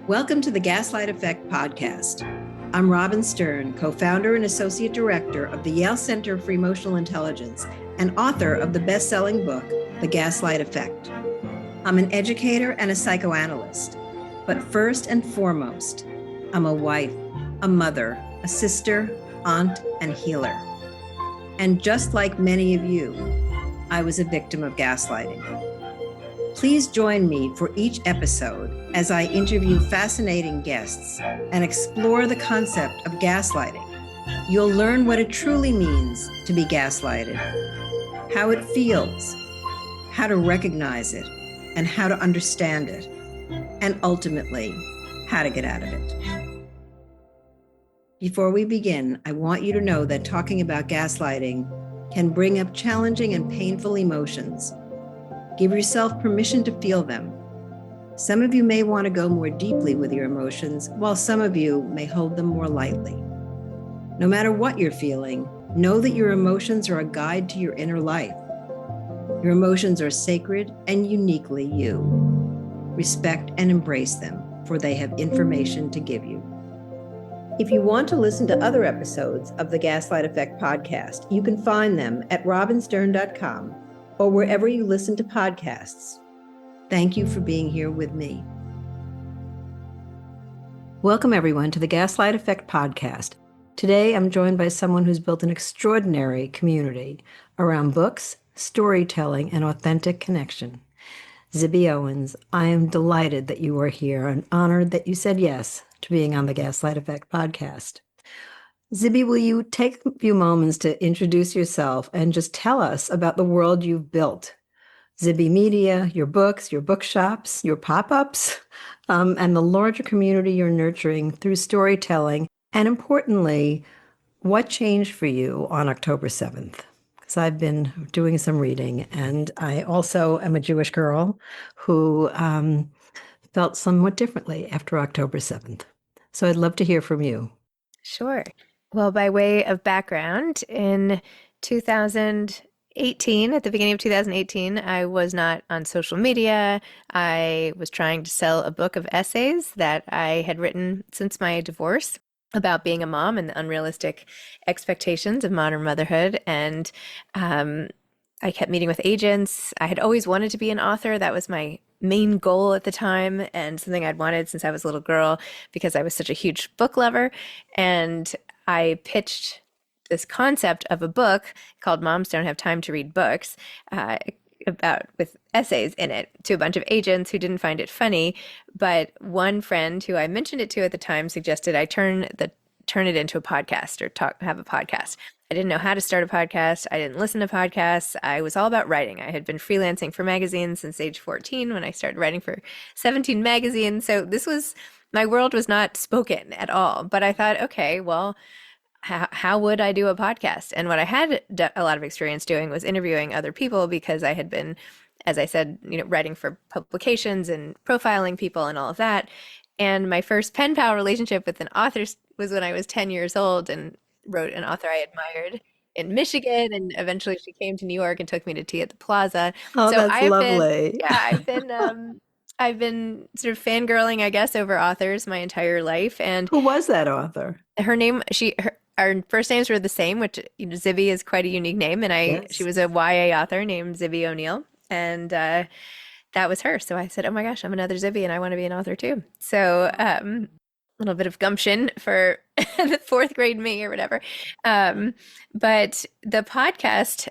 Welcome to the Gaslight Effect Podcast. I'm Robin Stern, co-founder and associate director of the Yale Center for Emotional Intelligence and author of the best-selling book, The Gaslight Effect. I'm an educator and a psychoanalyst, but first and foremost, I'm a wife, a mother, a sister, aunt, and healer. And just like many of you, I was a victim of gaslighting. Please join me for each episode as I interview fascinating guests and explore the concept of gaslighting. You'll learn what it truly means to be gaslighted, how it feels, how to recognize it, and how to understand it, and ultimately, how to get out of it. Before we begin, I want you to know that talking about gaslighting can bring up challenging and painful emotions. Give yourself permission to feel them. Some of you may want to go more deeply with your emotions, while some of you may hold them more lightly. No matter what you're feeling, know that your emotions are a guide to your inner life. Your emotions are sacred and uniquely you. Respect and embrace them, for they have information to give you. If you want to listen to other episodes of the Gaslight Effect podcast, you can find them at robinstern.com or wherever you listen to podcasts. Thank you for being here with me. Welcome, everyone, to the Gaslight Effect Podcast. Today, I'm joined by someone who's built an extraordinary community around books, storytelling, and authentic connection. Zibby Owens, I am delighted that you are here and honored that you said yes to being on the Gaslight Effect Podcast. Zibby, will you take a few moments to introduce yourself and just tell us about the world you've built? Zibby Media, your books, your bookshops, your pop-ups, and the larger community you're nurturing through storytelling. And importantly, what changed for you on October 7th? Because I've been doing some reading, and I also am a Jewish girl who felt somewhat differently after October 7th. So I'd love to hear from you. Sure. Well, by way of background, in 2018, at the beginning of 2018, I was not on social media. I was trying to sell a book of essays that I had written since my divorce about being a mom and the unrealistic expectations of modern motherhood. And I kept meeting with agents. I had always wanted to be an author. That was my main goal at the time and something I'd wanted since I was a little girl because I was such a huge book lover. And I pitched this concept of a book called Moms Don't Have Time to Read Books, with essays in it, to a bunch of agents who didn't find it funny. But one friend who I mentioned it to at the time suggested I turn it into a podcast or have a podcast. I didn't know how to start a podcast. I didn't listen to podcasts. I was all about writing. I had been freelancing for magazines since age 14 when I started writing for 17 magazines. So my world was not spoken at all. But I thought, okay, well, how would I do a podcast? And what I had a lot of experience doing was interviewing other people because I had been, as I said, writing for publications and profiling people and all of that. And my first pen pal relationship with an author was when I was 10 years old and wrote an author I admired in Michigan. And eventually she came to New York and took me to tea at the Plaza. Oh, so that's lovely. I've been sort of fangirling, I guess, over authors my entire life. And who was that author? Our first names were the same, which Zibby is quite a unique name. And she was a YA author named Zibby O'Neill. And that was her. So I said, oh my gosh, I'm another Zibby and I want to be an author too. So a little bit of gumption for the fourth grade me or whatever. But the podcast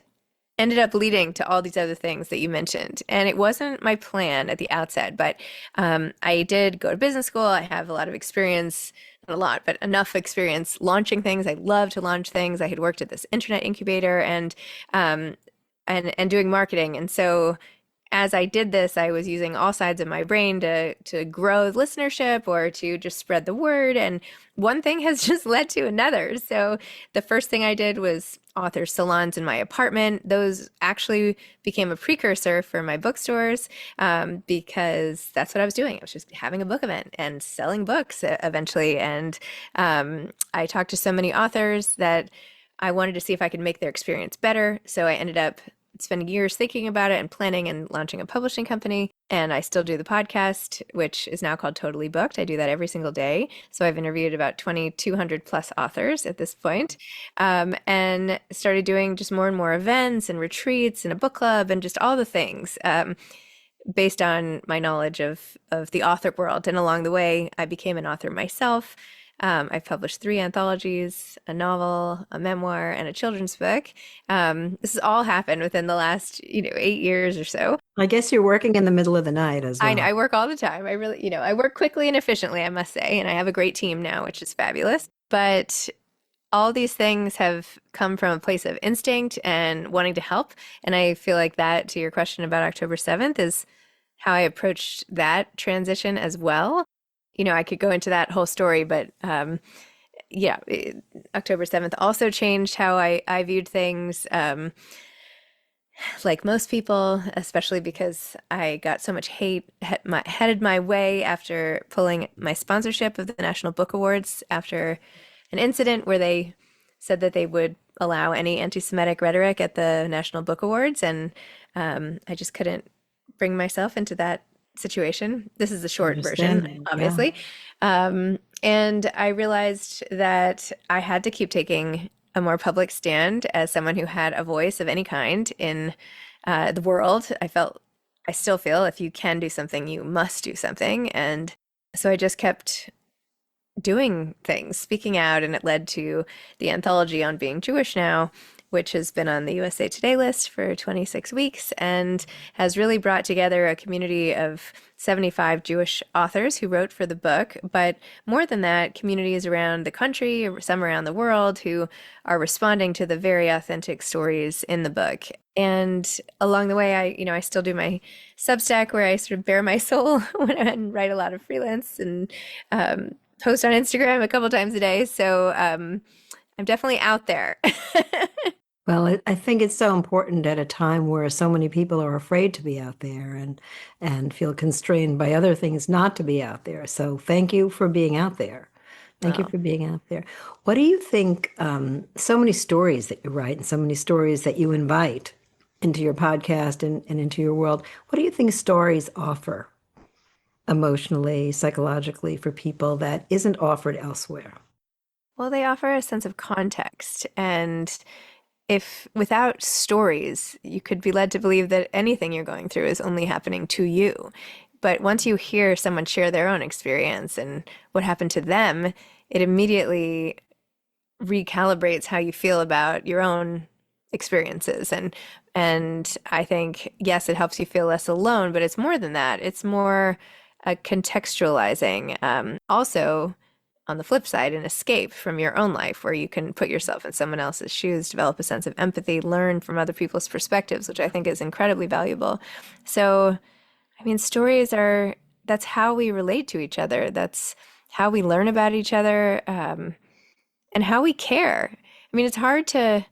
ended up leading to all these other things that you mentioned. And it wasn't my plan at the outset, but I did go to business school. I have a lot of experience, not a lot, but enough experience launching things. I love to launch things. I had worked at this internet incubator and doing marketing. And so as I did this, I was using all sides of my brain to grow listenership or to just spread the word. And one thing has just led to another. So the first thing I did was author salons in my apartment. Those actually became a precursor for my bookstores because that's what I was doing. I was just having a book event and selling books eventually. And I talked to so many authors that I wanted to see if I could make their experience better. So I ended up spending years thinking about it and planning and launching a publishing company. And I still do the podcast, which is now called Totally Booked. I do that every single day. So I've interviewed about 2,200 plus authors at this point, and started doing just more and more events and retreats and a book club and just all the things. Based on my knowledge of the author world. And along the way, I became an author myself. I've published 3 anthologies, a novel, a memoir, and a children's book. This has all happened within the last, 8 years or so. I guess you're working in the middle of the night as well. I know, I work all the time. I really, I work quickly and efficiently, I must say, and I have a great team now, which is fabulous. But all these things have come from a place of instinct and wanting to help. And I feel like that, to your question about October 7th, is how I approached that transition as well. I could go into that whole story, but October 7th also changed how I viewed things. Like most people, especially because I got so much hate headed my way after pulling my sponsorship of the National Book Awards after an incident where they said that they would allow any anti-Semitic rhetoric at the National Book Awards. And I just couldn't bring myself into that situation. This is the short version, obviously. Yeah. And I realized that I had to keep taking a more public stand as someone who had a voice of any kind in the world. I still feel if you can do something, you must do something. And so I just kept doing things, speaking out, and it led to the anthology on being Jewish now, which has been on the USA Today list for 26 weeks and has really brought together a community of 75 Jewish authors who wrote for the book. But more than that, communities around the country, some around the world, who are responding to the very authentic stories in the book. And along the way, I still do my Substack where I sort of bare my soul and write a lot of freelance and post on Instagram a couple times a day. So I'm definitely out there. Well, I think it's so important at a time where so many people are afraid to be out there and feel constrained by other things not to be out there. So thank you for being out there. Thank you for being out there. What do you think, so many stories that you write and so many stories that you invite into your podcast and into your world, what do you think stories offer emotionally, psychologically for people that isn't offered elsewhere? Well, they offer a sense of context, and if without stories, you could be led to believe that anything you're going through is only happening to you. But once you hear someone share their own experience and what happened to them, it immediately recalibrates how you feel about your own experiences. And I think, yes, it helps you feel less alone, but it's more than that. It's more contextualizing. Also, on the flip side, an escape from your own life where you can put yourself in someone else's shoes, develop a sense of empathy, learn from other people's perspectives, which I think is incredibly valuable. So, that's how we relate to each other. That's how we learn about each other, and how we care. It's hard to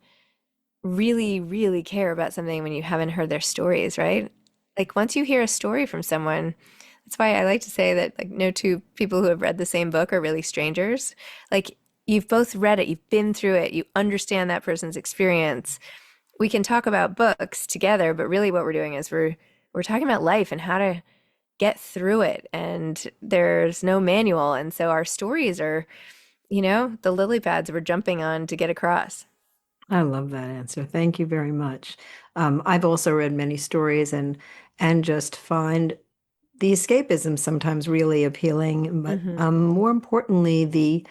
really, really care about something when you haven't heard their stories, right? Like once you hear a story from someone, that's why I like to say that like no two people who have read the same book are really strangers. Like you've both read it, you've been through it, you understand that person's experience. We can talk about books together, but really what we're doing is we're talking about life and how to get through it. And there's no manual. And so our stories are, the lily pads we're jumping on to get across. I love that answer. Thank you very much. I've also read many stories and just find the escapism sometimes really appealing, but more importantly, the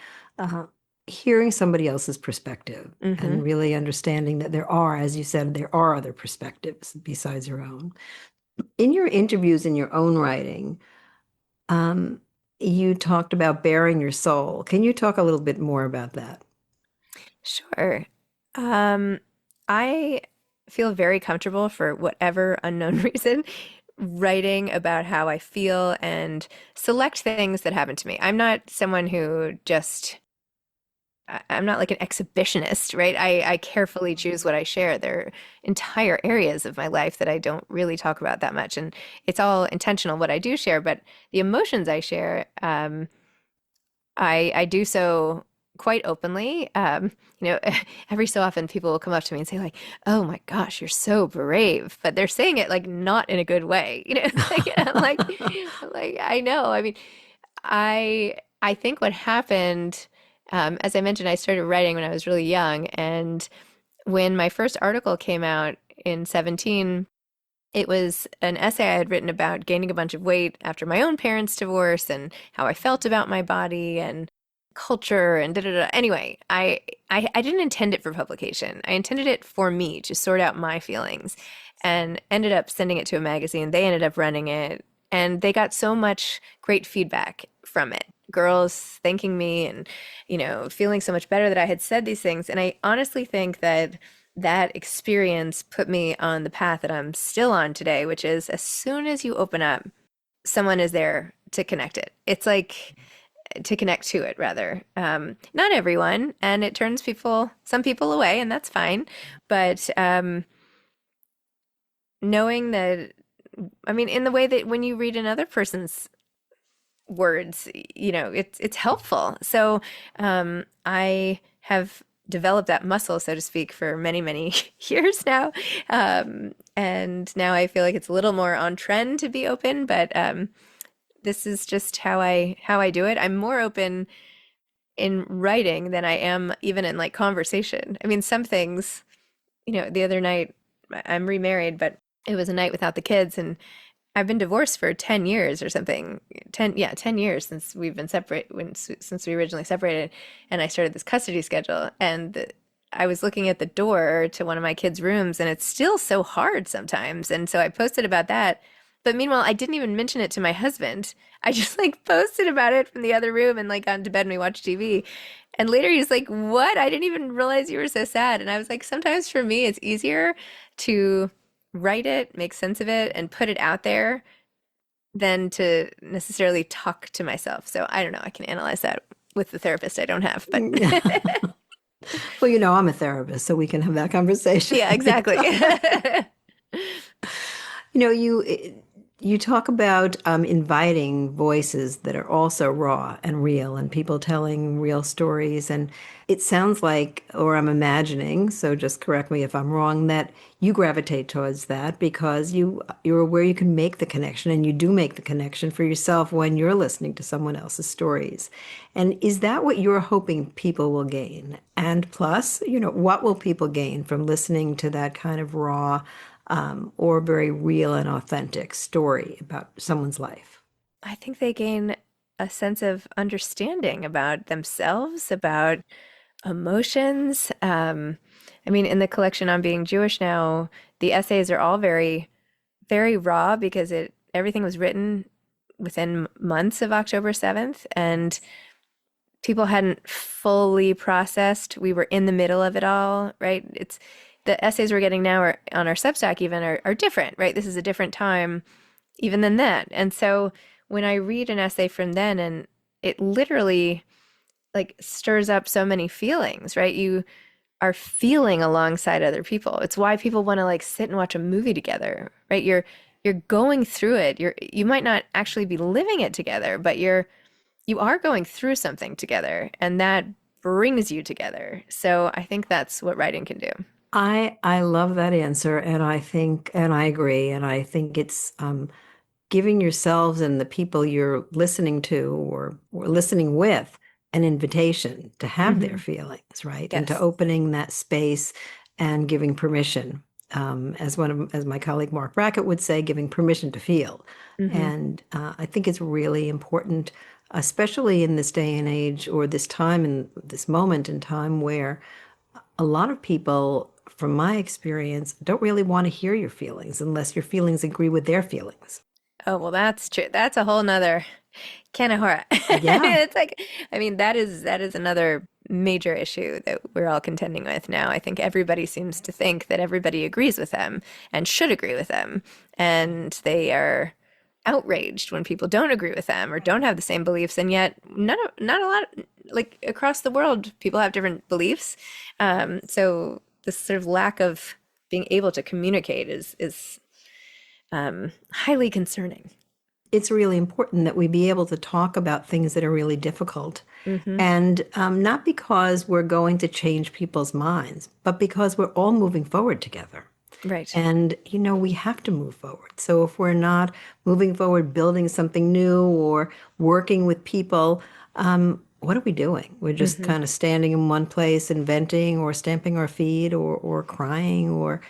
hearing somebody else's perspective and really understanding that there are, as you said, there are other perspectives besides your own. In your interviews, in your own writing, you talked about bearing your soul. Can you talk a little bit more about that? Sure. I feel very comfortable, for whatever unknown reason, writing about how I feel and select things that happen to me. I'm not someone who I'm not like an exhibitionist, right? I carefully choose what I share. There are entire areas of my life that I don't really talk about that much. And it's all intentional what I do share, but the emotions I share, I do so quite openly. You know, every so often people will come up to me and say like, "Oh my gosh, you're so brave," but they're saying it like not in a good way. You know, like like I know. I mean, I think what happened, as I mentioned, I started writing when I was really young, and when my first article came out in 17, it was an essay I had written about gaining a bunch of weight after my own parents' divorce and how I felt about my body and culture and da da da. Anyway, I didn't intend it for publication. I intended it for me to sort out my feelings and ended up sending it to a magazine. They ended up running it and they got so much great feedback from it. Girls thanking me and, you know, feeling so much better that I had said these things. And I honestly think that that experience put me on the path that I'm still on today, which is as soon as you open up, someone is there to connect it. It's like to connect to it rather. Not everyone, and it turns some people away, and that's fine. But knowing that, I mean, in the way that when you read another person's words, you know, it's helpful. So I have developed that muscle, so to speak, for many, many years now. And now I feel like it's a little more on trend to be open, but this is just how I do it. I'm more open in writing than I am even in like conversation. I mean, some things, you know, the other night I'm remarried, but it was a night without the kids and I've been divorced for 10 years or something. 10, yeah, 10 years since we've been since we originally separated and I started this custody schedule and I was looking at the door to one of my kids' rooms and it's still so hard sometimes. And so I posted about that. But meanwhile, I didn't even mention it to my husband. I just like posted about it from the other room and like got into bed and we watched TV. And later he's like, "What? I didn't even realize you were so sad." And I was like, sometimes for me, it's easier to write it, make sense of it, and put it out there than to necessarily talk to myself. So I don't know. I can analyze that with the therapist I don't have, but Well, you know, I'm a therapist, so we can have that conversation. yeah, exactly. You know, you talk about inviting voices that are also raw and real, and people telling real stories. And it sounds like, or I'm imagining, so just correct me if I'm wrong, that you gravitate towards that because you're aware you can make the connection, and you do make the connection for yourself when you're listening to someone else's stories. And is that what you're hoping people will gain? And plus, you know, what will people gain from listening to that kind of raw? Or very real and authentic story about someone's life. I think they gain a sense of understanding about themselves, about emotions. I mean, in the collection on being Jewish now, the essays are all very, very raw because it everything was written within months of October 7th, and people hadn't fully processed. We were in the middle of it all, right? It's the essays we're getting now are, on our Substack even are different, right? This is a different time even than that. And so when I read an essay from then and it literally like stirs up so many feelings, right? You are feeling alongside other people. It's why people want to like sit and watch a movie together, right? You're going through it. You might not actually be living it together, but you are going through something together and that brings you together. So I think that's what writing can do. I love that answer, and I think, and I agree, and I think it's giving yourselves and the people you're listening to or listening with an invitation to have their Hmm. feelings, right? And to Yes. opening that space and giving permission. As my colleague Mark Brackett would say, giving permission to feel. Hmm. And I think it's really important, especially in this day and age or this time and this moment in time where a lot of people, from my experience, don't really want to hear your feelings unless your feelings agree with their feelings. Oh, well, that's true. That's a whole nother can of horror. Yeah. It's like, I mean, that is another major issue that we're all contending with now. I think everybody seems to think that everybody agrees with them and should agree with them, and they are outraged when people don't agree with them or don't have the same beliefs, and yet not a lot, like across the world, people have different beliefs. So this sort of lack of being able to communicate is highly concerning. it's really important that we be able to talk about things that are really difficult. Mm-hmm. And not because we're going to change people's minds, but because we're all moving forward together. Right. And, we have to move forward. So if we're not moving forward, building something new or working with people, what are we doing? We're just Mm-hmm. kind of standing in one place and venting or stamping our feet or crying or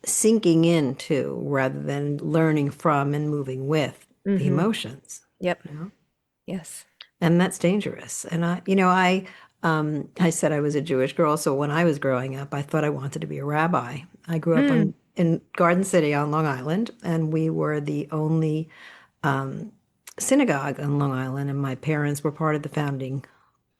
sinking into rather than learning from and moving with the Mm-hmm. emotions. Yep. You know? Yes. And that's dangerous. And I said I was a Jewish girl, so when I was growing up, I thought I wanted to be a rabbi. I grew up Mm. in Garden City on Long Island, and we were the only synagogue on Long Island, and my parents were part of the founding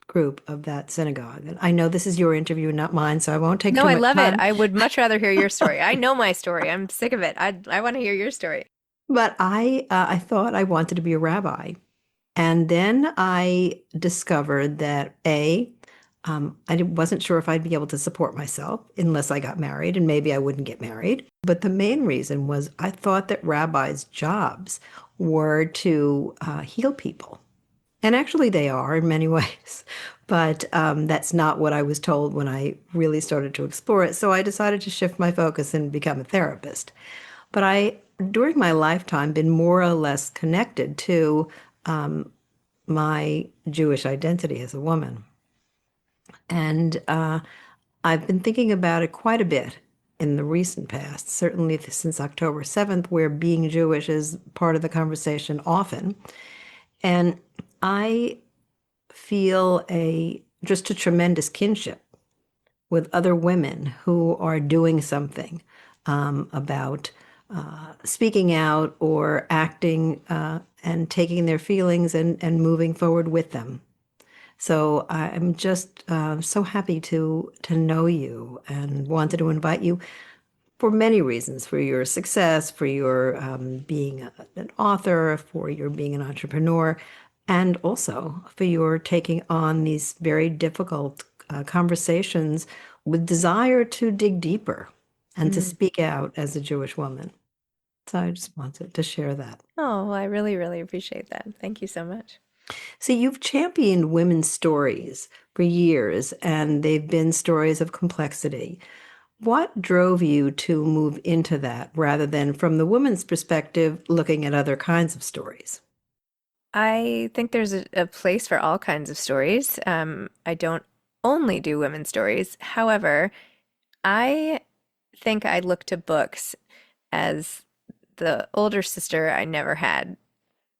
group of that synagogue. And I know this is your interview, not mine, so I won't take No, too I much love it. time. I would much rather hear your story. I know my story. I'm sick of it. I want to hear your story. But I thought I wanted to be a rabbi. And then I discovered that wasn't sure if I'd be able to support myself unless I got married, and maybe I wouldn't get married. But the main reason was I thought that rabbis' jobs were to heal people. And actually, they are in many ways. But that's not what I was told when I really started to explore it. So I decided to shift my focus and become a therapist. But during my lifetime, been more or less connected to my Jewish identity as a woman. And I've been thinking about it quite a bit in the recent past, certainly since October 7th, where being Jewish is part of the conversation often. And I feel just a tremendous kinship with other women who are doing something about speaking out or acting and taking their feelings and moving forward with them. So I'm just so happy to know you and wanted to invite you for many reasons, for your success, for your being an author, for your being an entrepreneur, and also for your taking on these very difficult conversations with desire to dig deeper and to Mm. speak out as a Jewish woman. So I just wanted to share that. Oh, well, I really, really appreciate that. Thank you so much. See, you've championed women's stories for years, and they've been stories of complexity. What drove you to move into that rather than from the woman's perspective, looking at other kinds of stories? I think there's a place for all kinds of stories. I don't only do women's stories. However, I think I look to books as the older sister I never had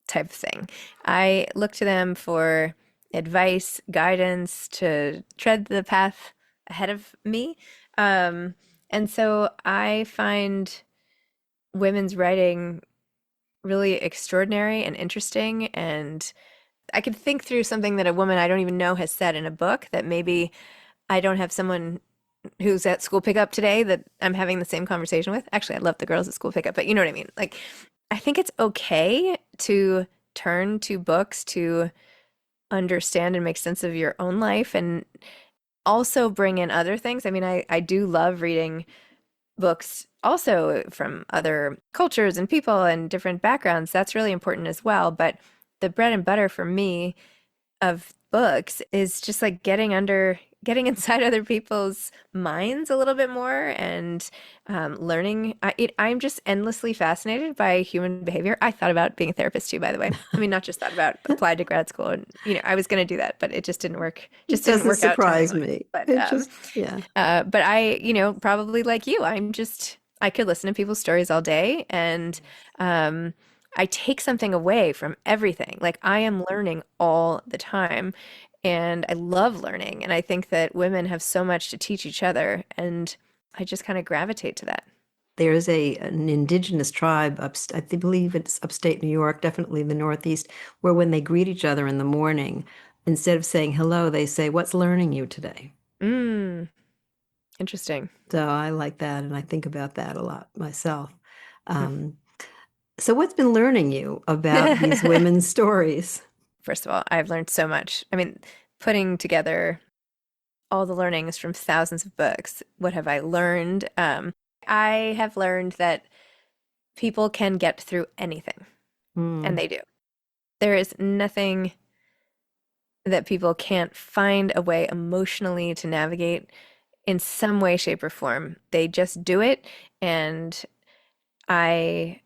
type of thing. I look to them for advice, guidance to tread the path ahead of me. Um, and so I find women's writing really extraordinary and interesting. And I could think through something that a woman I don't even know has said in a book that maybe I don't have someone who's at school pickup today that I'm having the same conversation with. Actually, I love the girls at school pickup, but you know what I mean? Like, I think it's okay to turn to books to understand and make sense of your own life and also bring in other things. I mean, I do love reading books also from other cultures and people and different backgrounds. That's really important as well. But the bread and butter for me of books is just like getting inside other people's minds a little bit more and learning. I'm just endlessly fascinated by human behavior. I thought about being a therapist too, by the way. I mean, not just thought about applied to grad school, and I was going to do that, but it just didn't work. It Just didn't doesn't work out timing surprise wise. me. But It just, yeah. but I, probably like you, I could listen to people's stories all day and I take something away from everything. Like I am learning all the time and I love learning. And I think that women have so much to teach each other and I just kind of gravitate to that. There's an indigenous tribe, I believe it's upstate New York, definitely the Northeast, where when they greet each other in the morning, instead of saying hello, they say, "What's learning you today?" Mm, interesting. So I like that, and I think about that a lot myself. Um, so what's been learning you about these women's stories? First of all, I've learned so much. I mean, putting together all the learnings from thousands of books, what have I learned? I have learned that people can get through anything. And Mm. they do. There is nothing that people can't find a way emotionally to navigate in some way, shape, or form. They just do it. And I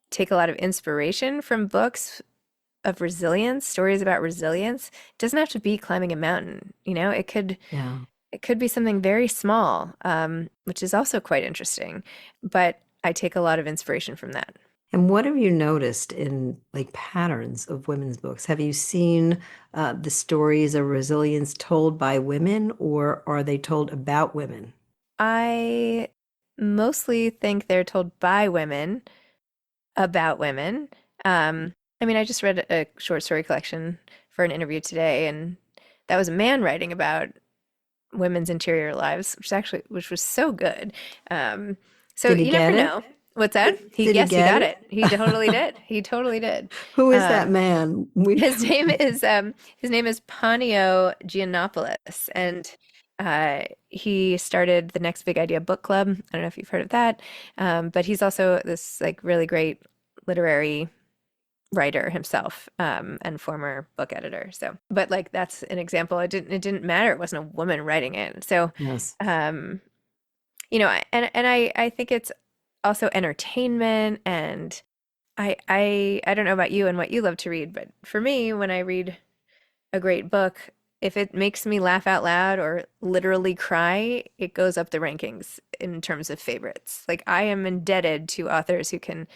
take a lot of inspiration from books of resilience, stories about resilience. It doesn't have to be climbing a mountain, Yeah. it could be something very small, which is also quite interesting. But I take a lot of inspiration from that. And what have you noticed in like patterns of women's books? Have you seen the stories of resilience told by women, or are they told about women? I mostly think they're told by women about women. I mean, I just read a short story collection for an interview today, and that was a man writing about women's interior lives, which was so good. Um, so Did he you never get it? know. What's that? He Did he Yes, he get got it? it. He totally did. He totally did. Who is that Um, man? We his name is Panio Giannopoulos, and he started the Next Big Idea book club. I don't know if you've heard of that, but he's also this like really great literary writer himself, and former book editor. So, but like that's an example. It didn't matter. It wasn't a woman writing it. So, yes. um, and I think it's also entertainment, and I don't know about you and what you love to read, but for me, when I read a great book, if it makes me laugh out loud or literally cry, it goes up the rankings in terms of favorites. Like I am indebted to authors who can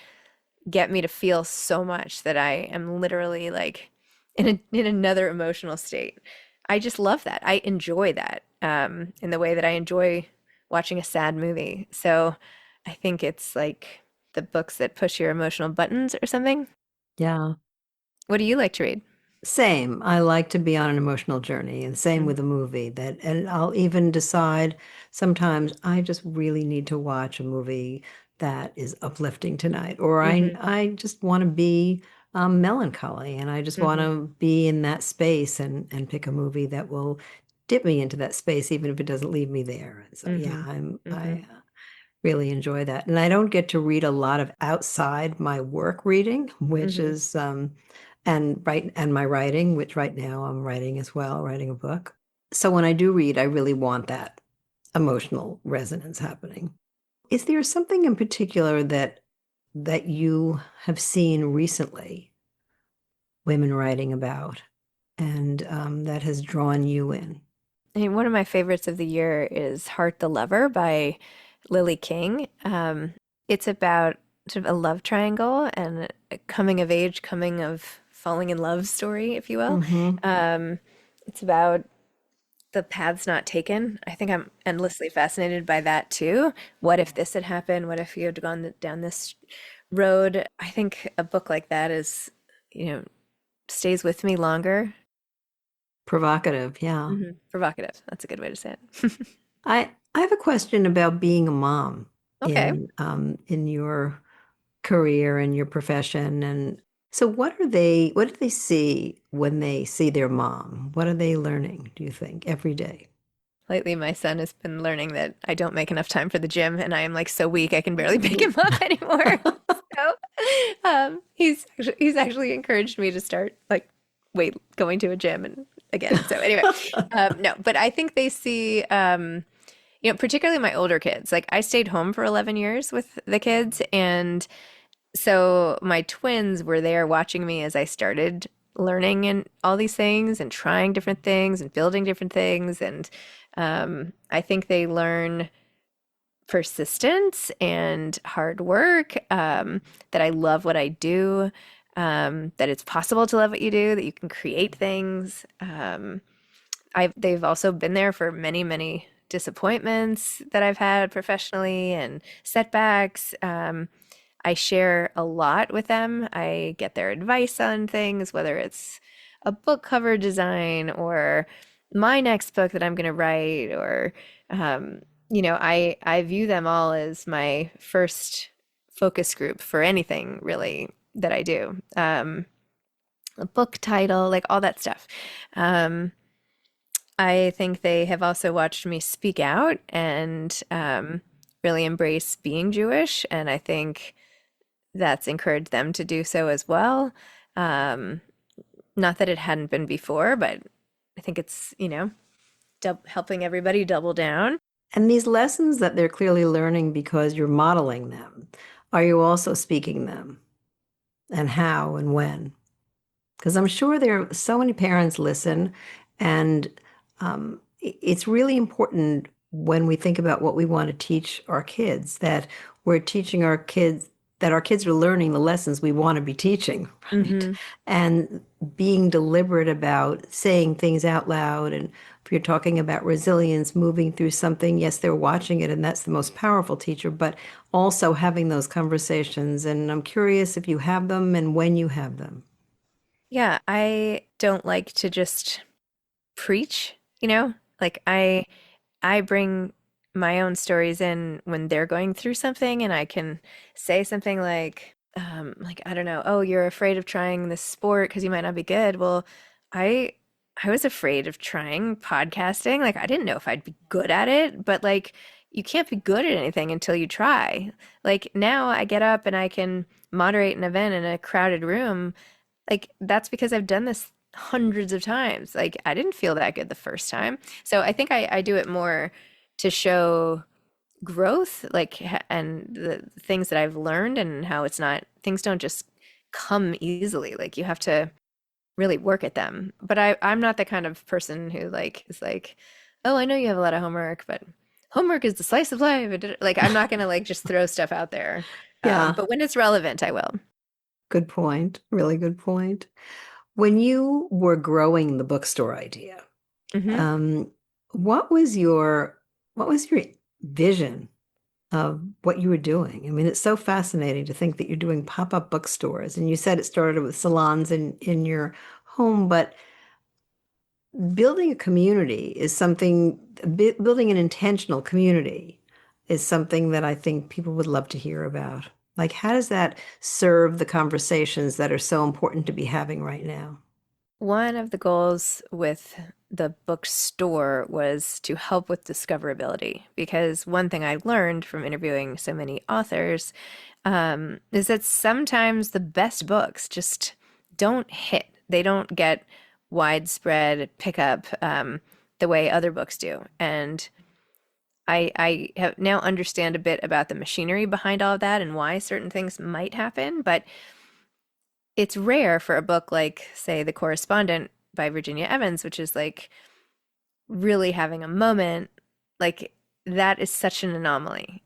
get me to feel so much that I am literally like in another emotional state. I just love that. I enjoy that, in the way that I enjoy watching a sad movie. So I think it's like the books that push your emotional buttons or something. Yeah. What do you like to read? Same. I like to be on an emotional journey, and same Mm-hmm. with a movie that, and I'll even decide sometimes I just really need to watch a movie that is uplifting tonight, or I Mm-hmm. I just want to be melancholy, and I just want Mm-hmm. to be in that space and pick a movie that will dip me into that space, even if it doesn't leave me there. And so, yeah, Mm-hmm. Mm-hmm. I really enjoy that. And I don't get to read a lot of outside my work reading, which Mm-hmm. is and my writing, which right now I'm writing as well, writing a book. So when I do read, I really want that emotional resonance happening. Is there something in particular that you have seen recently, women writing about, and that has drawn you in? I mean, one of my favorites of the year is Heart the Lover by Lily King. It's about sort of a love triangle and a coming of age, coming of falling in love story, if you will. Mm-hmm. Um, it's about the paths not taken. I think I'm endlessly fascinated by that too. What if this had happened? What if you had gone down this road? I think a book like that is, you know, stays with me longer. Provocative, yeah. Provocative. That's a good way to say it. I have a question about being a mom Okay. in your career and your profession. And so what do they see when they see their mom? What are they learning, do you think, every day? Lately, my son has been learning that I don't make enough time for the gym, and I am like so weak I can barely pick him up anymore. So, he's actually encouraged me to start like wait going to a gym and again. So anyway, no, but I think they see, particularly my older kids. Like I stayed home for 11 years with the kids, and so my twins were there watching me as I started learning and all these things and trying different things and building different things. And I think they learn persistence and hard work, that I love what I do, that it's possible to love what you do, that you can create things. They've also been there for many, many disappointments that I've had professionally and setbacks. I share a lot with them. I get their advice on things, whether it's a book cover design or my next book that I'm going to write, or I view them all as my first focus group for anything really that I do. A book title, like all that stuff. Um, I think they have also watched me speak out and really embrace being Jewish, and I think that's encouraged them to do so as well. Um, Not that it hadn't been before, but I think it's, helping everybody double down. And these lessons that they're clearly learning because you're modeling them, are you also speaking them? And how and when? Because I'm sure there are so many parents listen, and it's really important when we think about what we want to teach our kids that we're teaching our kids that our kids are learning the lessons we want to be teaching, right? Hmm. And being deliberate about saying things out loud. And if you're talking about resilience, moving through something, yes, they're watching it, and that's the most powerful teacher, but also having those conversations. And I'm curious if you have them and when you have them. Yeah, I don't like to just preach, Like I bring my own stories in when they're going through something, and I can say something like I don't know, oh, you're afraid of trying this sport because you might not be good. Well, I I was afraid of trying podcasting. Like I didn't know if I'd be good at it, but like you can't be good at anything until you try. Like now I get up and I can moderate an event in a crowded room. Like that's because I've done this hundreds of times. Like I didn't feel that good the first time. So I think I do it more to show growth, and the things that I've learned and how it's not, things don't just come easily. Like you have to really work at them. But I'm not the kind of person who is like, oh, I know you have a lot of homework, but homework is the slice of life. Like I'm not gonna like just throw stuff out there. Yeah, But when it's relevant, I will. good point. Really good point. When you were growing the bookstore idea, Hmm. um, what was your vision of what you were doing? I mean, it's so fascinating to think that you're doing pop-up bookstores, and you said it started with salons in your home, but building a community is something, building an intentional community is something that I think people would love to hear about. Like, how does that serve the conversations that are so important to be having right now? One of the goals with the bookstore was to help with discoverability, because one thing I learned from interviewing so many authors is that sometimes the best books just don't hit. They don't get widespread pickup the way other books do. And I have now understand a bit about the machinery behind all of that and why certain things might happen, but it's rare for a book like, say, The Correspondent by Virginia Evans, which is like really having a moment. Like that is such an anomaly,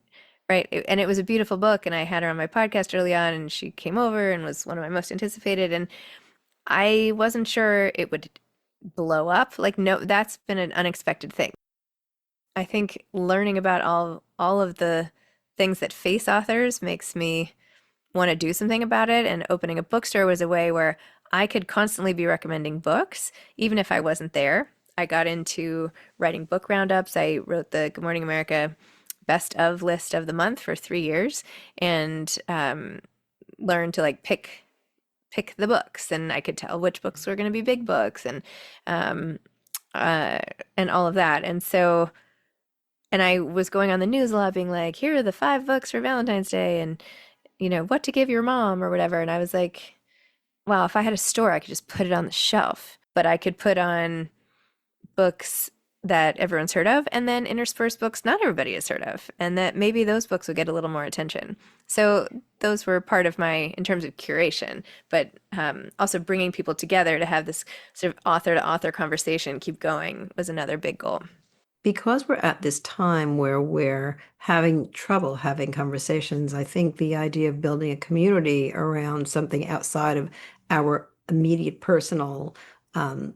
right? And it was a beautiful book, and I had her on my podcast early on, and she came over and was one of my most anticipated, and I wasn't sure it would blow up. Like, no, that's been an unexpected thing. I think learning about all of the things that face authors makes me want to do something about it. And opening a bookstore was a way where I could constantly be recommending books, even if I wasn't there. I got into writing book roundups. I wrote the Good Morning America best of list of the month for 3 years, and learned to like pick the books, and I could tell which books were going to be big books, um, uh, and all of that. And so, and I was going on the news a lot, being like, here are the 5 books for Valentine's Day, and what to give your mom or whatever. And I was like, wow, if I had a store, I could just put it on the shelf, but I could put on books that everyone's heard of and then intersperse books not everybody has heard of, and that maybe those books would get a little more attention. So those were part of my, in terms of curation, but also bringing people together to have this sort of author to author conversation keep going was another big goal. Because we're at this time where we're having trouble having conversations, I think the idea of building a community around something outside of our immediate personal,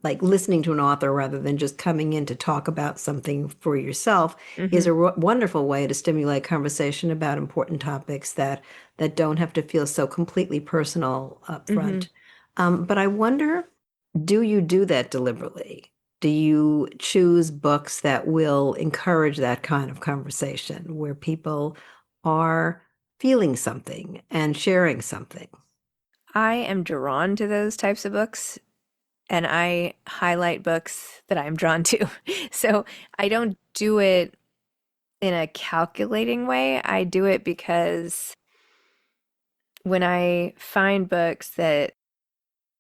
like listening to an author rather than just coming in to talk about something for yourself, is Hmm. a wonderful way to stimulate conversation about important topics that don't have to feel so completely personal up Hmm. front. But I wonder, do you do that deliberately? Do you choose books that will encourage that kind of conversation where people are feeling something and sharing something? I am drawn to those types of books, and I highlight books that I'm drawn to. So I don't do it in a calculating way. I do it because when I find books that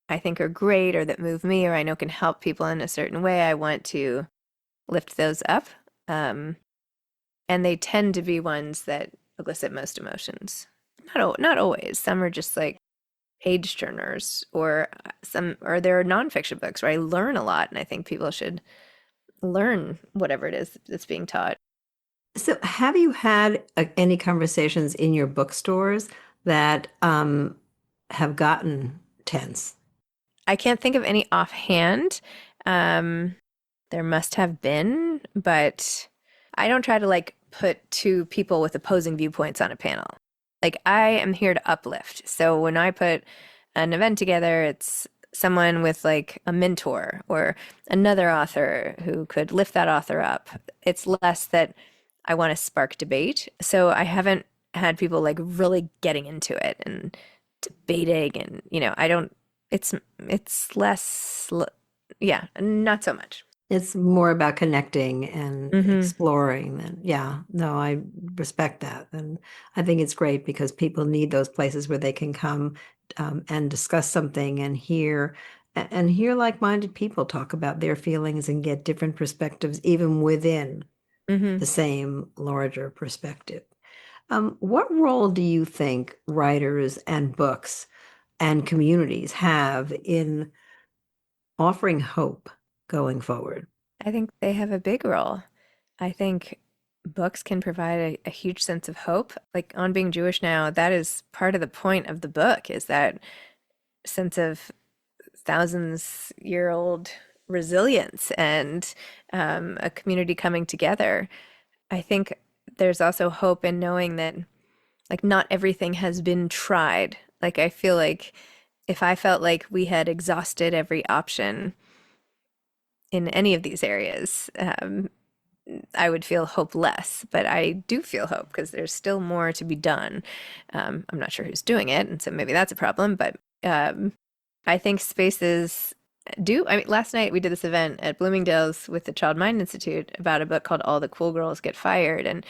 I think are great or that move me or I know can help people in a certain way, I want to lift those up. Um, and they tend to be ones that elicit most emotions. Not always. Some are just like page turners, or or there are nonfiction books where I learn a lot, and I think people should learn whatever it is that's being taught. So, have you had any conversations in your bookstores that have gotten tense? I can't think of any offhand. Um, there must have been, but I don't try to like put two people with opposing viewpoints on a panel. Like I am here to uplift. So when I put an event together, it's someone with like a mentor or another author who could lift that author up. It's less that I want to spark debate. So I haven't had people like really getting into it and debating and I don't it's less yeah, not so much. It's more about connecting and Hmm. exploring than, yeah, no, I respect that. And I think it's great because people need those places where they can come and discuss something and hear like-minded people talk about their feelings and get different perspectives, even within Hmm. the same larger perspective. What role do you think writers and books and communities have in offering hope going forward? I think they have a big role. I think books can provide a huge sense of hope. Like on Being Jewish Now, that is part of the point of the book is that sense of thousands year old resilience and a community coming together. I think there's also hope in knowing that like not everything has been tried. Like I feel like if I felt like we had exhausted every option in any of these areas, I would feel hopeless, but I do feel hope because there's still more to be done. I'm not sure who's doing it, and so maybe that's a problem, but I think spaces do. I mean, last night we did this event at Bloomingdale's with the Child Mind Institute about a book called All the Cool Girls Get Fired, and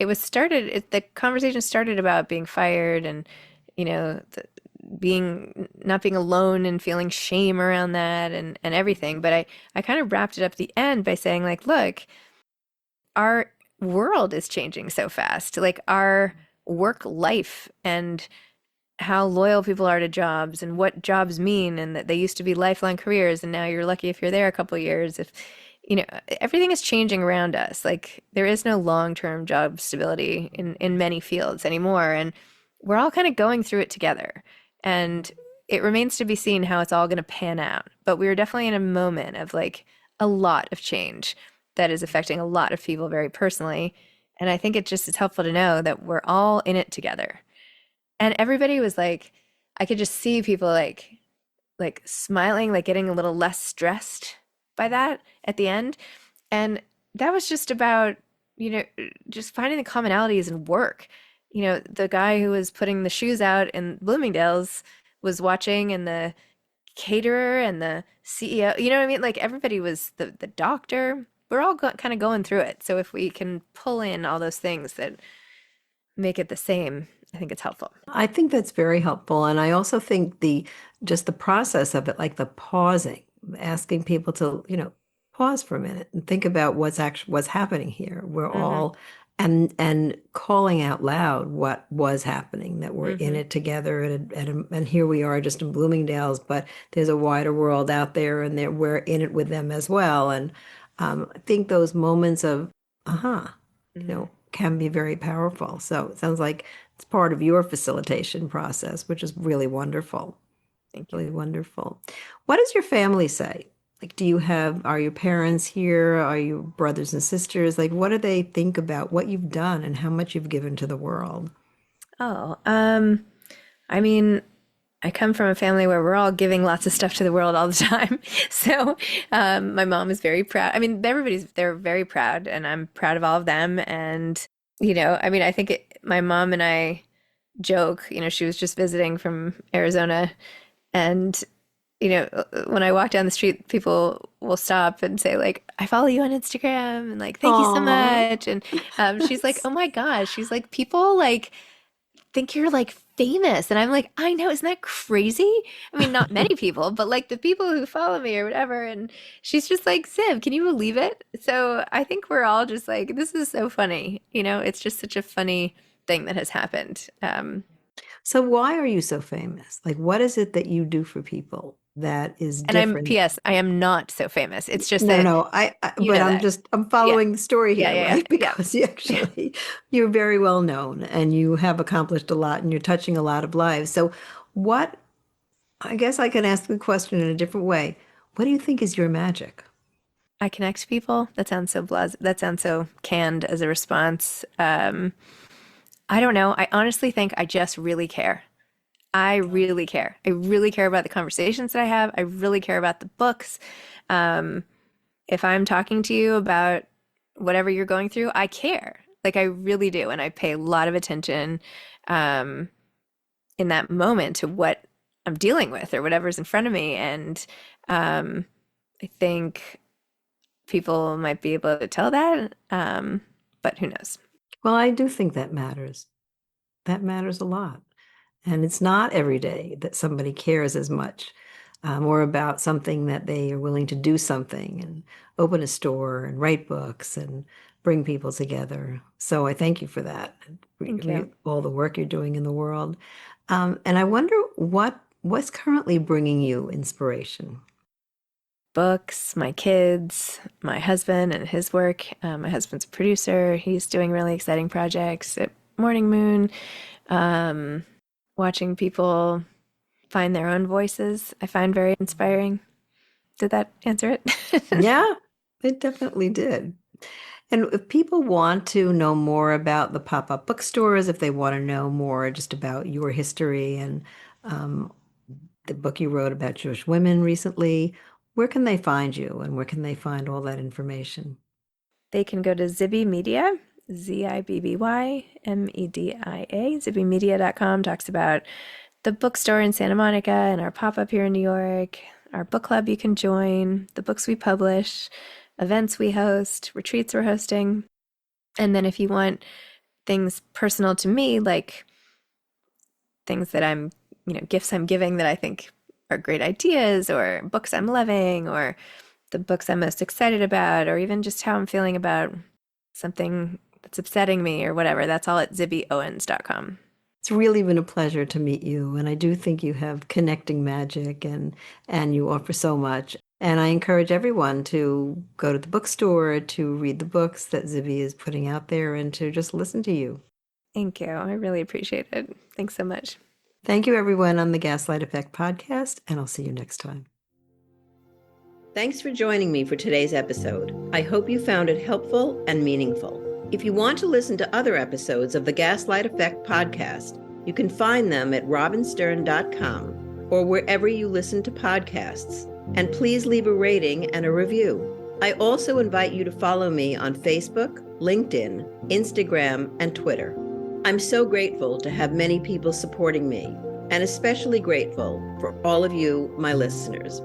the conversation started about being fired and, you know, being not being alone and feeling shame around that and everything. But I kind of wrapped it up at the end by saying, like, look, our world is changing so fast. Like our work life and how loyal people are to jobs and what jobs mean and that they used to be lifelong careers and now you're lucky if you're there a couple of years. If everything is changing around us. Like there is no long-term job stability in many fields anymore, and we're all kind of going through it together. And it remains to be seen how it's all going to pan out. But we're definitely in a moment of like a lot of change that is affecting a lot of people very personally. And I think it just is helpful to know that we're all in it together. And everybody was like, I could just see people like smiling, like getting a little less stressed by that at the end. And that was just about, just finding the commonalities in work. The guy who was putting the shoes out in Bloomingdale's was watching, and the caterer and the CEO, you know what I mean? Like everybody was the doctor. We're all kind of going through it. So if we can pull in all those things that make it the same, I think it's helpful. I think that's very helpful. And I also think the process of it, like the pausing, asking people to, pause for a minute and think about what's happening here. We're Hmm. all and calling out loud what was happening, that we're in Hmm. it together and here we are just in Bloomingdale's, but there's a wider world out there and we're in it with them as well. And I think those moments of, Hmm. can be very powerful. So it sounds like it's part of your facilitation process, which is really wonderful. Thank you. Really wonderful. What does your family say? Like, are your parents here? Are you brothers and sisters? Like, what do they think about what you've done and how much you've given to the world? Oh, I mean, I come from a family where we're all giving lots of stuff to the world all the time. So, my mom is very proud. I mean, they're very proud, and I'm proud of all of them. And, I mean, I think my mom and I joke, she was just visiting from Arizona. And, when I walk down the street, people will stop and say, like, I follow you on Instagram and, like, thank you so Oh, much. And she's like, oh my gosh. She's like, people, like, think you're like famous. And I'm like, I know, isn't that crazy? I mean, not many people, but like the people who follow me or whatever. And she's just like, Zib, can you believe it? So I think we're all just like, this is so funny. It's just such a funny thing that has happened. So why are you so famous? Like, what is it that you do for people that is And different? P.S., I am not so famous. It's just No, that no, you but know that. I'm Yeah. following the story Yeah. here, Yeah. right? Yeah. Because you Yeah. actually, you're very well known and you have accomplished a lot and you're touching a lot of lives. So what, I guess I can ask the question in a different way. What do you think is your magic? I connect people. That sounds so that sounds so canned as a response. I don't know. I honestly think I just really care. I really care. I really care about the conversations that I have. I really care about the books. Um, if I'm talking to you about whatever you're going through, I care. Like I really do. And I pay a lot of attention um, in that moment to what I'm dealing with or whatever's in front of me. And I think people might be able to tell that, but who knows? Well, I do think that matters. That matters a lot. And it's not every day that somebody cares as much or about something that they are willing to do something and open a store and write books and bring people together. So I thank you for that, Thank you. all the work you're doing in the world. And I wonder what's currently bringing you inspiration. Books, my kids, my husband and his work. My husband's a producer. He's doing really exciting projects at Morning Moon. Watching people find their own voices, I find very inspiring. Did that answer it? Yeah, it definitely did. And if people want to know more about the pop-up bookstores, if they want to know more just about your history and um, the book you wrote about Jewish women recently, where can they find you and where can they find all that information? They can go to Zibby Media, Zibbymedia, zibbymedia.com. Talks about the bookstore in Santa Monica and our pop-up here in New York, our book club you can join, the books we publish, events we host, retreats we're hosting. And then if you want things personal to me, like things that gifts I'm giving that I think are great ideas, or books I'm loving, or the books I'm most excited about, or even just how I'm feeling about something that's upsetting me or whatever, that's all at zibbyowens.com. It's really been a pleasure to meet you, and I do think you have connecting magic and you offer so much. And I encourage everyone to go to the bookstore to read the books that Zibby is putting out there and to just listen to you. Thank you. I really appreciate it. Thanks so much. Thank you, everyone, on the Gaslight Effect podcast, and I'll see you next time. Thanks for joining me for today's episode. I hope you found it helpful and meaningful. If you want to listen to other episodes of the Gaslight Effect podcast, you can find them at robinstern.com or wherever you listen to podcasts. And please leave a rating and a review. I also invite you to follow me on Facebook, LinkedIn, Instagram, and Twitter. I'm so grateful to have many people supporting me, and especially grateful for all of you, my listeners.